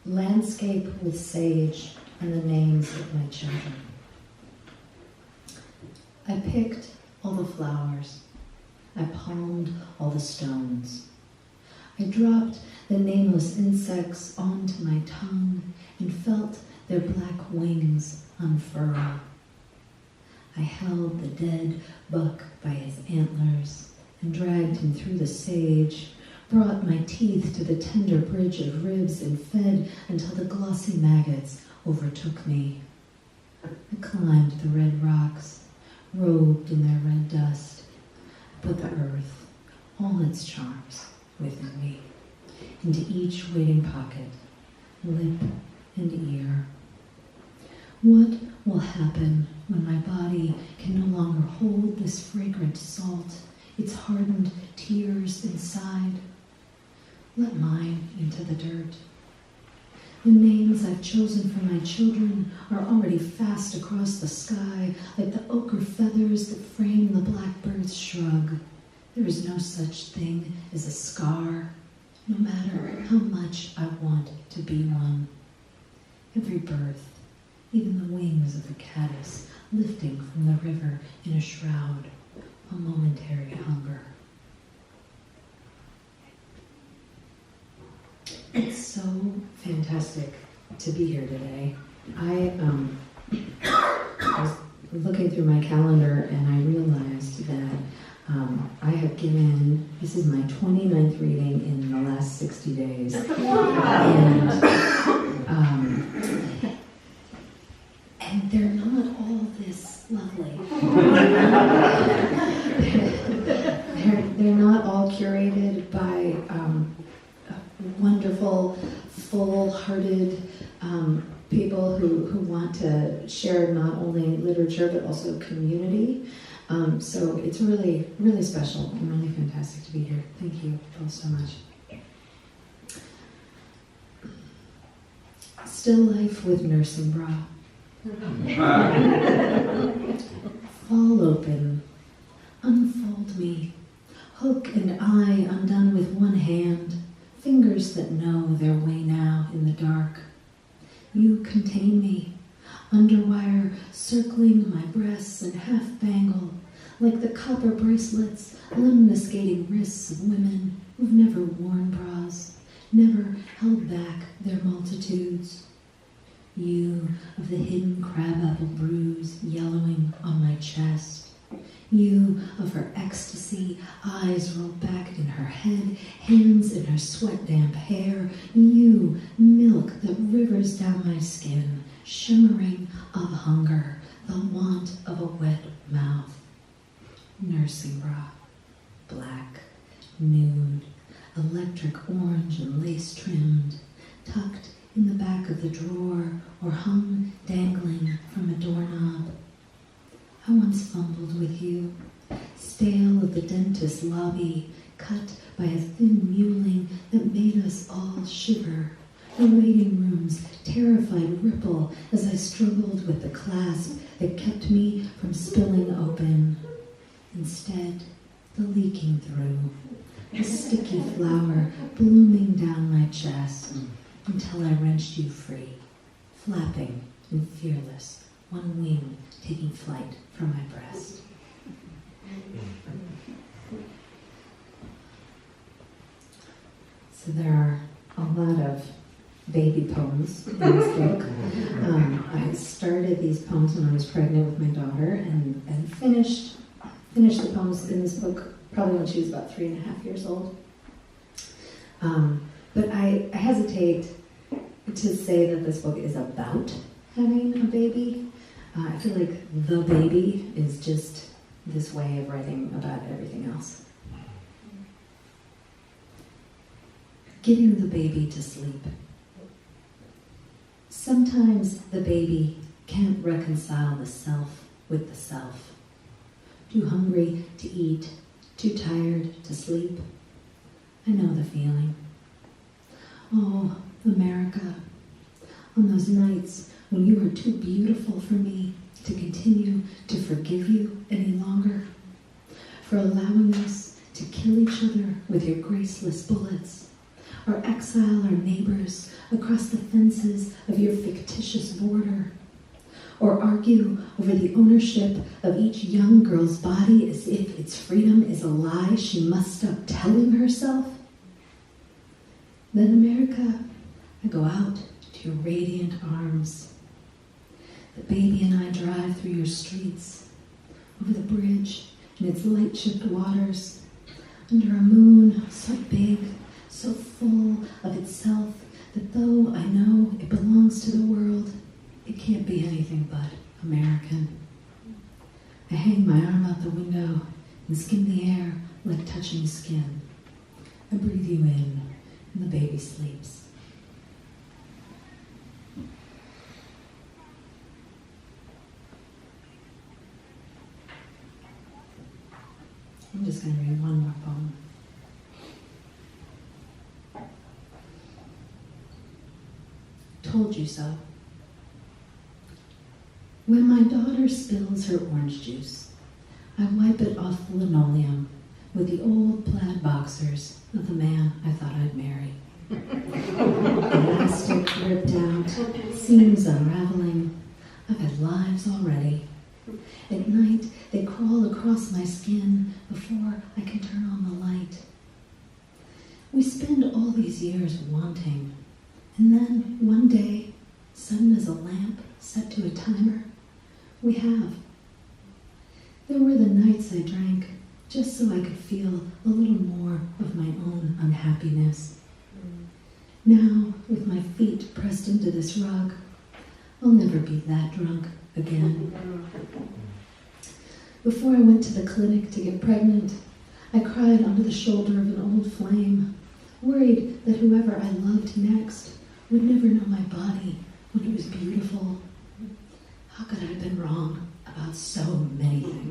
landscape with sage and the names of my children. I picked all the flowers. I palmed all the stones. I dropped the nameless insects onto my tongue and felt their black wings unfurl. I held the dead buck by his antlers and dragged him through the sage, brought my teeth to the tender bridge of ribs and fed until the glossy maggots overtook me. I climbed the red rocks, robed in their red dust, put the earth, all its charms, within me, into each waiting pocket, lip and ear. What will happen when my body can no longer hold this fragrant salt, its hardened tears inside? Let mine into the dirt. The names I've chosen for my children are already fast across the sky, like the ochre feathers that frame the blackbird's shrug. There is no such thing as a scar, no matter how much I want to be one. Every birth, even the wings of the caddis, lifting from the river in a shroud, a momentary hunger. It's so fantastic to be here today. I was looking through my calendar and I realized that I have given, this is my 29th reading in the last 60 days. And they're not all this lovely. they're not all curated by wonderful, full-hearted people who want to share not only literature but also community. So it's really, really special and really fantastic to be here. Thank you both so much. Still life with nursing bra. Fall open, unfold me, hook and eye undone with one hand, fingers that know their way now in the dark. You contain me, underwire circling my breasts and half bangle, like the copper bracelets, limb-nescating wrists of women who've never worn bras, never held back their multitudes. You of the hidden crabapple bruise yellowing on my chest. You of her ecstasy, eyes rolled back in her head, hands in her sweat-damp hair. You, milk that rivers down my skin, shimmering of hunger, the want of a wet mouth. Nursing bra, black, nude, electric orange and lace-trimmed, tucked in the back of the drawer or hung dangling from a doorknob. I once fumbled with you, stale of the dentist's lobby, cut by a thin mewling that made us all shiver. The waiting room's terrified ripple as I struggled with the clasp that kept me from spilling open. Instead, the leaking through, a sticky flower blooming down my chest until I wrenched you free, flapping and fearless, one wing taking flight from my breast. So there are a lot of baby poems in this book. I started these poems when I was pregnant with my daughter and finished the poems in this book probably when she was about 3.5 years old. But I hesitate to say that this book is about having a baby. I feel like the baby is just this way of writing about everything else. Getting the baby to sleep. Sometimes the baby can't reconcile the self with the self. Too hungry to eat, too tired to sleep. I know the feeling. Oh, America, on those nights when you were too beautiful for me to continue to forgive you any longer, for allowing us to kill each other with your graceless bullets, or exile our neighbors across the fences of your fictitious border, or argue over the ownership of each young girl's body as if its freedom is a lie she must stop telling herself. Then, America, I go out to your radiant arms. The baby and I drive through your streets, over the bridge in its light-chipped waters, under a moon so big, so full of itself, that though I know it belongs to the world, it can't be anything but American. I hang my arm out the window and skim the air like touching skin. I breathe you in, and the baby sleeps. I'm just going to read one more poem. Told you so. When my daughter spills her orange juice, I wipe it off the linoleum with the old plaid boxers of the man I thought I'd marry. Elastic ripped out, seams unraveling. I've had lives already. At night, they crawl across my skin before I can turn on the light. We spend all these years wanting, and then one day, sudden as a lamp set to a timer, we have. There were the nights I drank just so I could feel a little more of my own unhappiness. Now, with my feet pressed into this rug, I'll never be that drunk again. Before I went to the clinic to get pregnant, I cried onto the shoulder of an old flame, worried that whoever I loved next would never know my body when it was beautiful. How could I have been wrong about so many things?